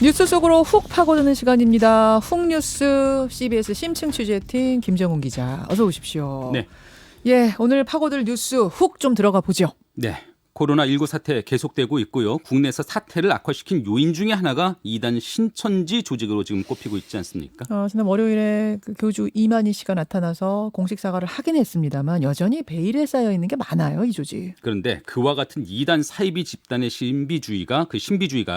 뉴스 속으로 훅 파고드는 시간입니다. 훅뉴스 CBS 심층 취재팀 김정훈 기자, 어서 오십시오. 네. 예, 오늘 파고들 뉴스 훅 좀 들어가 보죠. 네. 코로나19 사태 계속되고 있고요. 국내에서 사태를 악화시킨 요인 중에 하나가 이단 신천지 조직으로 지금 꼽히고 있지 않습니까? 지난 월요일에 그 교주 이만희 씨가 나타나서 공식 사과를 하긴 했습니다만 여전히 베일에 쌓여 있는 게 많아요, 이 조직. 그런데 그와 같은 이단 사이비 집단의 신비주의가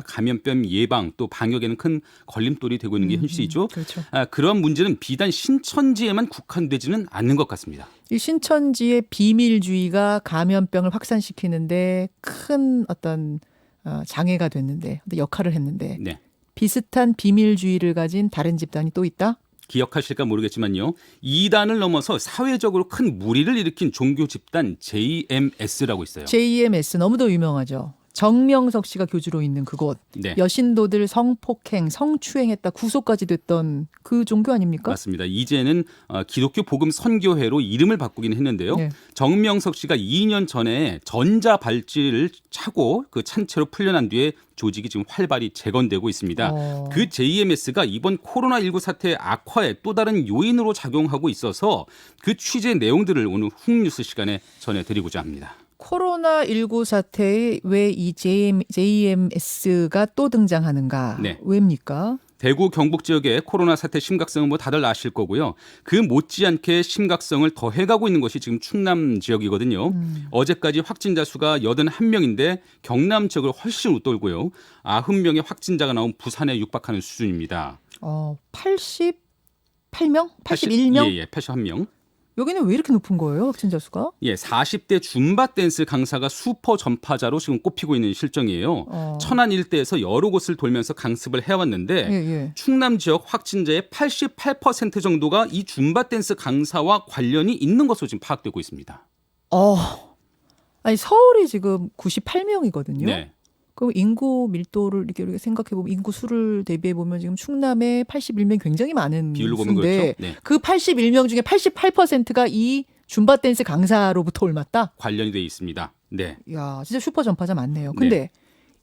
감염병 예방 또 방역에는 큰 걸림돌이 되고 있는 게 현실이죠. 그렇죠. 그런 문제는 비단 신천지에만 국한되지는 않는 것 같습니다. 이 신천지의 비밀주의가 감염병을 확산시키는데 큰 어떤 장애가 됐는데, 역할을 했는데 네. 비슷한 비밀주의를 가진 다른 집단이 또 있다? 기억하실까 모르겠지만요. 이단을 넘어서 사회적으로 큰 무리를 일으킨 종교 집단 JMS라고 있어요. JMS 너무도 유명하죠. 정명석 씨가 교주로 있는 그곳. 네. 여신도들 성폭행, 성추행했다 구속까지 됐던 그 종교 아닙니까? 맞습니다. 이제는 기독교 복음 선교회로 이름을 바꾸긴 했는데요. 네. 정명석 씨가 2년 전에 전자 발찌를 차고 그 찬채로 풀려난 뒤에 조직이 지금 활발히 재건되고 있습니다. 그 JMS가 이번 코로나19 사태의 악화에 또 다른 요인으로 작용하고 있어서 그 취재 내용들을 오늘 훅뉴스 시간에 전해드리고자 합니다. 코로나19 사태에 왜 이 JMS가 또 등장하는가? 네. 왜입니까? 대구 경북 지역의 코로나 사태 심각성은 다들 아실 거고요. 그 못지않게 심각성을 더해가고 있는 것이 지금 충남 지역이거든요. 어제까지 확진자 수가 81명인데 경남 지역을 훨씬 웃돌고요. 90명의 확진자가 나온 부산에 육박하는 수준입니다. 88명? 81명? 예, 81명. 여기는 왜 이렇게 높은 거예요, 확진자 수가? 예, 40대 줌바 댄스 강사가 슈퍼 전파자로 지금 꼽히고 있는 실정이에요. 천안 일대에서 여러 곳을 돌면서 강습을 해왔는데 충남 지역 확진자의 88% 정도가 이 줌바 댄스 강사와 관련이 있는 것으로 지금 파악되고 있습니다. 아니 서울이 지금 98명이거든요. 네. 그럼 인구 밀도를 이렇게 우리가 생각해보면 인구 수를 대비해보면 지금 충남에 81명 굉장히 많은 비율로 보면 수인데 그렇죠. 네. 그 81명 중에 88%가 이 줌바 댄스 강사로부터 올맞다? 관련이 돼 있습니다. 네. 이야, 진짜 슈퍼 전파자 많네요. 근데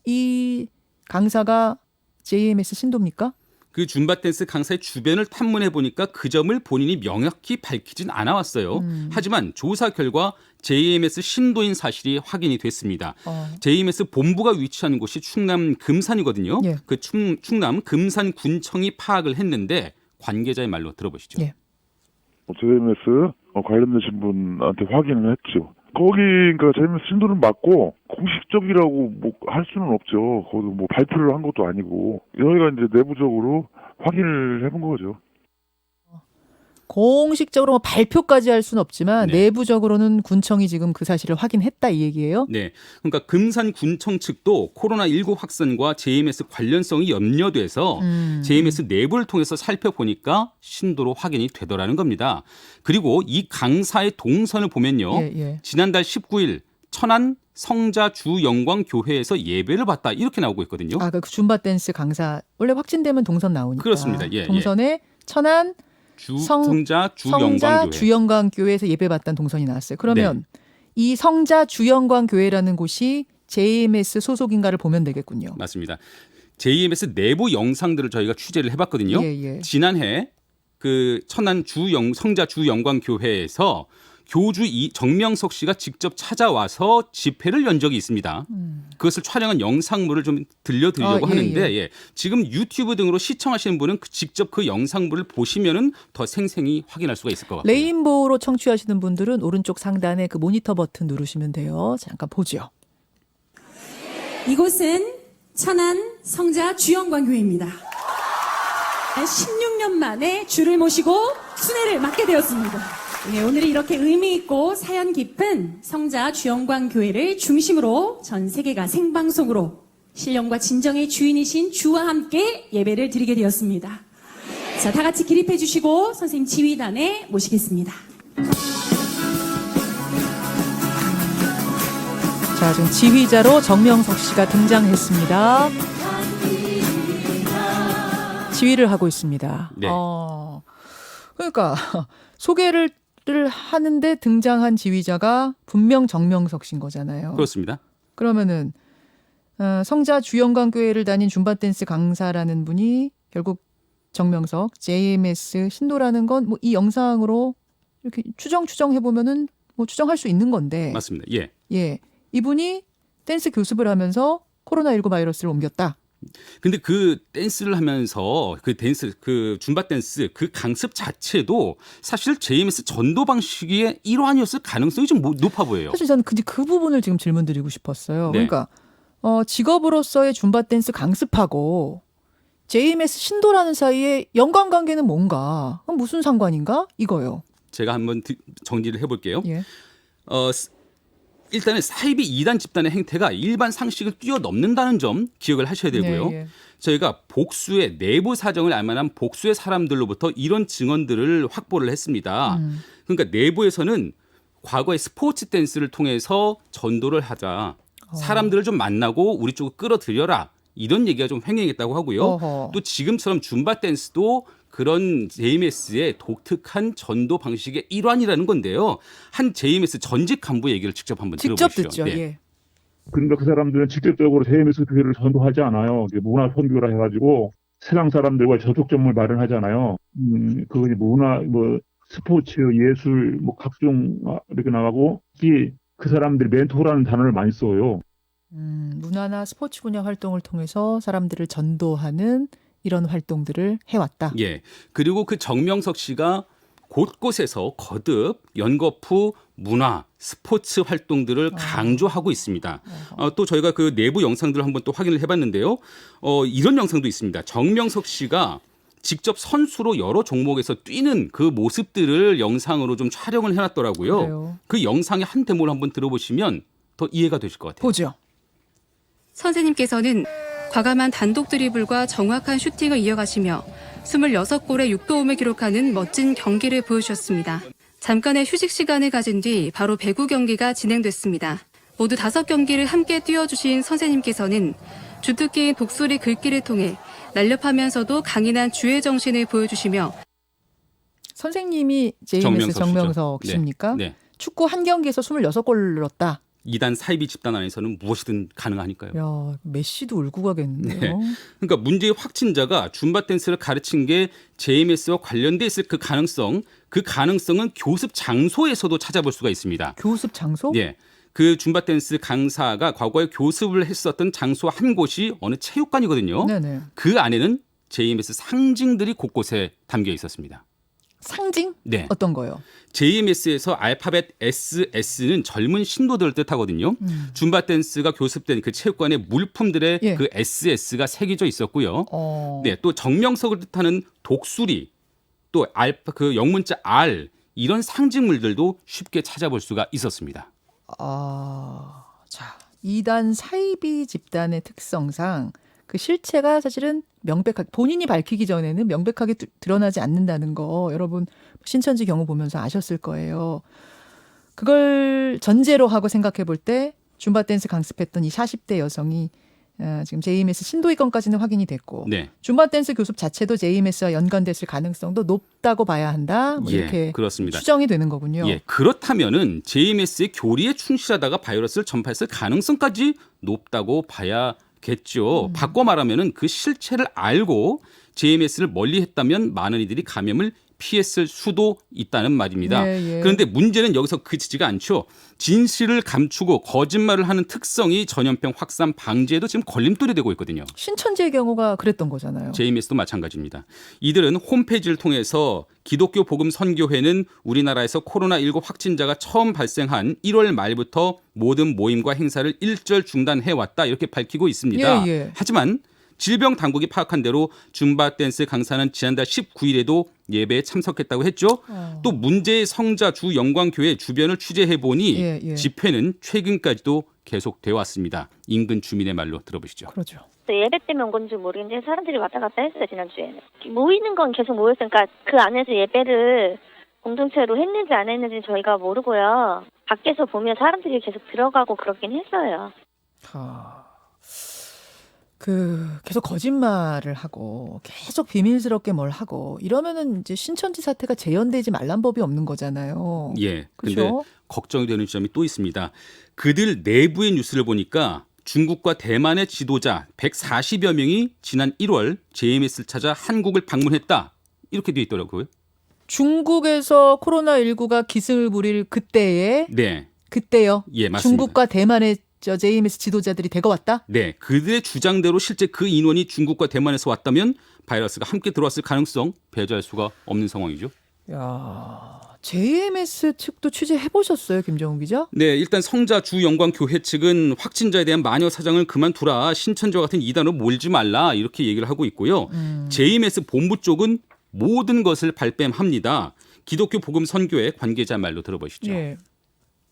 이 강사가 JMS 신도입니까? 그 줌바 댄스 강사의 주변을 탐문해 보니까 그 점을 본인이 명확히 밝히진 않아 왔어요. 하지만 조사 결과 JMS 신도인 사실이 확인이 됐습니다. JMS 본부가 위치한 곳이 충남 금산이거든요. 예. 그 충남 금산군청이 파악을 했는데 관계자의 말로 들어보시죠. 예. JMS 관련되신 분한테 확인을 했죠. 거기 그러니까 JMS 신도는 맞고 공식적이라고 뭐 할 수는 없죠. 거기 뭐 발표를 한 것도 아니고 저희가 이제 내부적으로 확인을 해본 거죠. 공식적으로 발표까지 할 수는 없지만 네. 내부적으로는 군청이 지금 그 사실을 확인했다 이 얘기예요? 네, 그러니까 금산군청 측도 코로나19 확산과 JMS 관련성이 염려돼서 JMS 내부를 통해서 살펴보니까 신도로 확인이 되더라는 겁니다. 그리고 이 강사의 동선을 보면요. 지난달 19일 천안 성자 주영광교회에서 예배를 받다 이렇게 나오고 있거든요. 그 줌바 댄스 강사 원래 확진되면 동선 나오니까. 그렇습니다. 예, 동선에 천안 성자 주영광교회에서 예배받던 동선이 나왔어요. 그러면 이 성자 주영광교회라는 곳이 JMS 소속인가를 보면 되겠군요. 맞습니다. JMS 내부 영상들을 저희가 취재를 해봤거든요. 지난해 그 천안 성자 주영광교회에서 교주 정명석 씨가 직접 찾아와서 집회를 연 적이 있습니다. 그것을 촬영한 영상물을 좀 들려드리려고 하는데 지금 유튜브 등으로 시청하시는 분은 직접 그 영상물을 보시면은 더 생생히 확인할 수가 있을 것 같아요. 레인보우로 청취하시는 분들은 오른쪽 상단에 그 모니터 버튼 누르시면 돼요. 잠깐 보죠. 이곳은 천안 성자 주영광교회입니다. 16년 만에 주를 모시고 순회를 맡게 되었습니다. 네, 오늘은 이렇게 의미 있고 사연 깊은 성자 주영광교회를 중심으로 전 세계가 생방송으로 신령과 진정의 주인이신 주와 함께 예배를 드리게 되었습니다. 자, 다 같이 기립해 주시고 선생님 지휘단에 모시겠습니다. 자, 지금 지휘자로 정명석 씨가 등장했습니다. 지휘를 하고 있습니다. 네. 그러니까 소개를 하는데 등장한 지휘자가 분명 정명석 씨인 거잖아요. 그렇습니다. 그러면은 성자 주영광교회를 다닌 줌바 댄스 강사라는 분이 결국 정명석 JMS 신도라는 건 뭐 이 영상으로 이렇게 추정해 보면은 뭐 추정할 수 있는 건데. 맞습니다. 예. 예. 이분이 댄스 교습을 하면서 코로나19 바이러스를 옮겼다. 근데 그 댄스를 하면서 그 줌바 댄스 그 강습 자체도 사실 JMS 전도 방식의 일환이었을 가능성이 좀 높아 보여요. 사실 저는 그 부분을 지금 질문드리고 싶었어요. 네. 그러니까 직업으로서의 줌바 댄스 강습하고 JMS 신도라는 사이에 연관관계는 뭔가? 무슨 상관인가? 이거요. 제가 한번 정리를 해볼게요. 예. 일단은 사이비 이단 집단의 행태가 일반 상식을 뛰어넘는다는 점 기억을 하셔야 되고요. 예. 저희가 복수의 내부 사정을 알 만한 복수의 사람들로부터 이런 증언들을 확보를 했습니다. 그러니까 내부에서는 과거에 스포츠 댄스를 통해서 전도를 하자. 사람들을 좀 만나고 우리 쪽으로 끌어들여라. 이런 얘기가 좀 횡행했다고 하고요. 어허. 또 지금처럼 줌바 댄스도 그런 JMS의 독특한 전도 방식의 일환이라는 건데요. 한 JMS 전직 간부 얘기를 직접 한번 직접 들어보시죠. 듣죠. 네. 예. 그러니까 그 사람들은 직접적으로 JMS 교회를 전도하지 않아요. 문화 선교라 해가지고 세상 사람들과 접촉점을 마련하잖아요. 그 문화, 스포츠, 예술, 각종 이렇게 나가고 그 사람들이 멘토라는 단어를 많이 써요. 문화나 스포츠 분야 활동을 통해서 사람들을 전도하는 이런 활동들을 해왔다. 예. 그리고 그 정명석 씨가 곳곳에서 거듭 연거푸 문화, 스포츠 활동들을 강조하고 있습니다. 또 저희가 그 내부 영상들을 한번 또 확인을 해봤는데요. 이런 영상도 있습니다. 정명석 씨가 직접 선수로 여러 종목에서 뛰는 그 모습들을 영상으로 좀 촬영을 해놨더라고요. 그래요. 그 영상의 한 대목을 한번 들어보시면 더 이해가 되실 것 같아요. 보죠. 선생님께서는 과감한 단독 드리블과 정확한 슈팅을 이어가시며 26골의 6도움을 기록하는 멋진 경기를 보여주셨습니다. 잠깐의 휴식 시간을 가진 뒤 바로 배구 경기가 진행됐습니다. 모두 5경기를 함께 뛰어주신 선생님께서는 주특기인 독수리 긁기를 통해 날렵하면서도 강인한 주의 정신을 보여주시며 선생님이 JMS 정명석 네. 씨입니까? 네. 축구 한 경기에서 26골 넣었다. 이단 사이비 집단 안에서는 무엇이든 가능하니까요. 야, 메시도 울고 가겠는데요. 네. 그러니까 문제의 확진자가 줌바 댄스를 가르친 게 JMS와 관련돼 있을 그 가능성은 교습 장소에서도 찾아볼 수가 있습니다. 교습 장소? 네. 그 줌바 댄스 강사가 과거에 교습을 했었던 장소 한 곳이 어느 체육관이거든요. 네네. 그 안에는 JMS 상징들이 곳곳에 담겨 있었습니다. 상징? 네. 어떤 거요? JMS에서 알파벳 SS는 젊은 신도들을 뜻하거든요. 줌바 댄스가 교습된 그 체육관의 물품들의 예. 그 SS가 새겨져 있었고요. 네, 또 정명석을 뜻하는 독수리, 또 그 영문자 R 이런 상징물들도 쉽게 찾아볼 수가 있었습니다. 자, 이단 사이비 집단의 특성상 그 실체가 사실은 명백하게 본인이 밝히기 전에는 명백하게 드러나지 않는다는 거 여러분 신천지 경우 보면서 아셨을 거예요. 그걸 전제로 하고 생각해 볼 때 줌바 댄스 강습했던 이 40대 여성이 지금 JMS 신도의건까지는 확인이 됐고 네. 줌바 댄스 교습 자체도 JMS와 연관됐을 가능성도 높다고 봐야 한다. 뭐 이렇게 예, 그렇습니다. 추정이 되는 거군요. 예, 그렇다면은 JMS의 교리에 충실하다가 바이러스를 전파했을 가능성까지 높다고 봐야겠죠. 바꿔 말하면은 그 실체를 알고 JMS를 멀리했다면 많은 이들이 감염을 피했을 수도 있다는 말입니다. 예. 그런데 문제는 여기서 그치지가 않죠. 진실을 감추고 거짓말을 하는 특성이 전염병 확산 방지에도 지금 걸림돌이 되고 있거든요. 신천지의 경우가 그랬던 거잖아요. JMS도 마찬가지입니다. 이들은 홈페이지를 통해서 기독교 복음 선교회는 우리나라에서 코로나19 확진자가 처음 발생한 1월 말부터 모든 모임과 행사를 일절 중단해왔다 이렇게 밝히고 있습니다. 예. 하지만 질병 당국이 파악한 대로 줌바 댄스 강사는 지난달 19일에도 예배에 참석했다고 했죠. 또 문제의 성자 주영광교회 주변을 취재해 보니 집회는 최근까지도 계속돼 왔습니다. 인근 주민의 말로 들어보시죠. 그렇죠. 예배 때문에 온 건지 모르겠는데 사람들이 왔다 갔다 했어요. 지난주에는. 모이는 건 계속 모였으니까 그 안에서 예배를 공동체로 했는지 안 했는지 저희가 모르고요. 밖에서 보면 사람들이 계속 들어가고 그렇긴 했어요. 계속 거짓말을 하고 계속 비밀스럽게 뭘 하고 이러면은 이제 신천지 사태가 재현되지 말란 법이 없는 거잖아요. 예. 근데 그렇죠? 걱정이 되는 점이 또 있습니다. 그들 내부의 뉴스를 보니까 중국과 대만의 지도자 140여 명이 지난 1월 JMS를 찾아 한국을 방문했다. 이렇게 돼 있더라고요. 중국에서 코로나19가 기승을 부릴 그때에 네. 그때요. 예, 맞습니다. 중국과 대만의 JMS 지도자들이 대거 왔다? 네, 그들의 주장대로 실제 그 인원이 중국과 대만에서 왔다면 바이러스가 함께 들어왔을 가능성 배제할 수가 없는 상황이죠. 야, JMS 측도 취재해 보셨어요, 김정훈 기자? 네, 일단 성자 주영광교회 측은 확진자에 대한 마녀 사장을 그만두라, 신천지와 같은 이단으로 몰지 말라 이렇게 얘기를 하고 있고요. JMS 본부 쪽은 모든 것을 발뺌합니다. 기독교 복음 선교회 관계자 말로 들어보시죠. 예.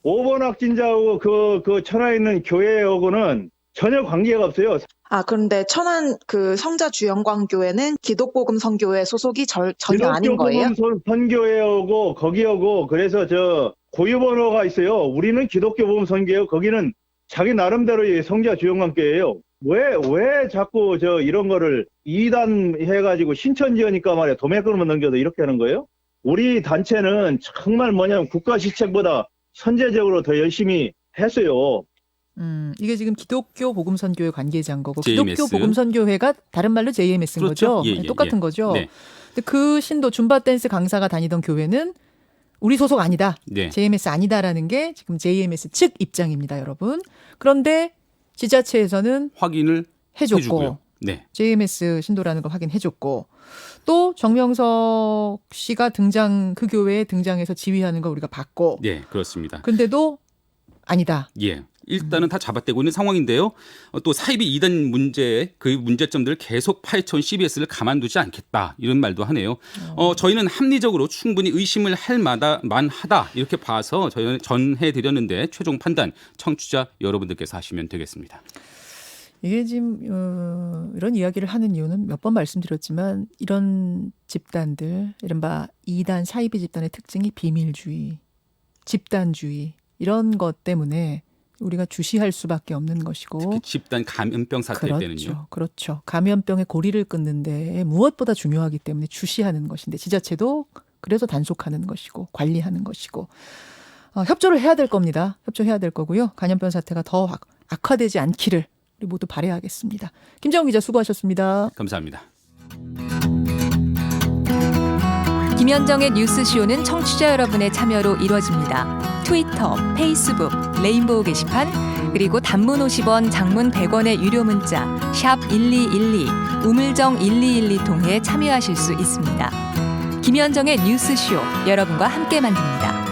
5번 확진자하고 그 천안에 있는 교회하고는 전혀 관계가 없어요. 그런데 천안 그 성자 주영광교회는 기독복음 선교회 소속이 전혀 아닌 거예요? 기독교 복음 선교회하고 거기하고 그래서 저 고유 번호가 있어요. 우리는 기독교 복음 선교회, 거기는 자기 나름대로의 성자 주영광교회예요. 왜 자꾸 저 이런 거를 이단 해가지고 신천지니까 말이야 도매금만 넘겨도 이렇게 하는 거예요? 우리 단체는 정말 뭐냐면 국가 시책보다 선제적으로 더 열심히 했어요. 이게 지금 기독교 복음선교회 관계자인 거고 JMS. 기독교 복음선교회가 다른 말로 JMS인 그렇죠. 거죠. 예, 예, 똑같은 예. 거죠. 네. 근데 그 신도 줌바 댄스 강사가 다니던 교회는 우리 소속 아니다. 네. JMS 아니다라는 게 지금 JMS 측 입장입니다, 여러분. 그런데 지자체에서는 확인을 해줬고 해주고요. 네. JMS 신도라는 걸 확인해줬고 또 정명석 씨가 그 교회에 등장해서 지휘하는 걸 우리가 봤고 네, 그렇습니다. 근데도 아니다. 예. 일단은 다 잡아떼고 있는 상황인데요. 또 사이비 이단 문제, 그 문제점들을 계속 파헤쳐온 CBS를 가만두지 않겠다. 이런 말도 하네요. 저희는 합리적으로 충분히 의심을 할 만하다. 이렇게 봐서 저희는 전해드렸는데 최종 판단 청취자 여러분들께서 하시면 되겠습니다. 이게 지금 이런 이야기를 하는 이유는 몇 번 말씀드렸지만 이런 집단들, 이른바 이단 사이비 집단의 특징이 비밀주의, 집단주의 이런 것 때문에 우리가 주시할 수밖에 없는 것이고 특히 집단 감염병 사태 때는요. 그렇죠. 감염병의 고리를 끊는 데 무엇보다 중요하기 때문에 주시하는 것인데 지자체도 그래서 단속하는 것이고 관리하는 것이고 협조를 해야 될 겁니다. 협조해야 될 거고요. 감염병 사태가 더 악화되지 않기를 우리 모두 바라야겠습니다. 김정훈 기자 수고하셨습니다. 감사합니다. 김현정의 뉴스쇼는 청취자 여러분의 참여로 이루어집니다. 트위터, 페이스북, 레인보우 게시판, 그리고 단문 50원, 장문 100원의 유료 문자 샵 1212, 우물정 1212 통해 참여하실 수 있습니다. 김현정의 뉴스쇼, 여러분과 함께 만듭니다.